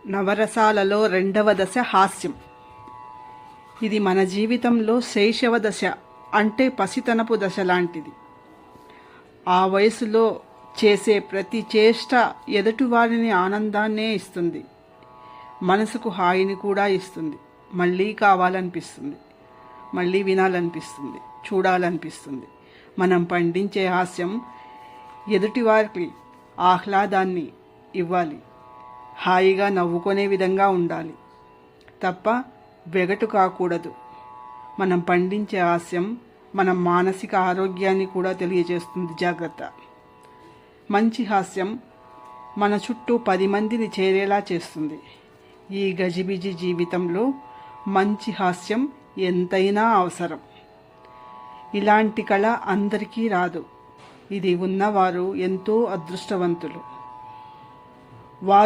నవరసాలలో రెండవ దశ హాస్యం. ఇది మన జీవితంలో శైశవ దశ, అంటే పసితనపు దశ లాంటిది. ఆ వయసులో చేసే ప్రతి చేష్ట ఎదుటివారిని ఆనందాన్నే ఇస్తుంది, మనసుకు హాయిని కూడా ఇస్తుంది. మళ్ళీ కావాలనిపిస్తుంది, మళ్ళీ వినాలనిపిస్తుంది, చూడాలనిపిస్తుంది. మనం పండించే హాస్యం ఎదుటివారికి ఆహ్లాదాన్ని ఇవ్వాలి, హాయిగా నవ్వుకునే విధంగా ఉండాలి తప్ప వెగటు కాకూడదు. మనం పండించే హాస్యం మన మానసిక ఆరోగ్యాన్ని కూడా తెలియజేస్తుంది. జాగ్రత్త. మంచి హాస్యం మన చుట్టూ 10 మందిని చేరేలా చేస్తుంది. ఈ గజిబిజి జీవితంలో మంచి హాస్యం ఎంతైనా అవసరం. ఇలాంటి కళ అందరికీ రాదు. ఇది ఉన్నవారు ఎంతో అదృష్టవంతులు. వారు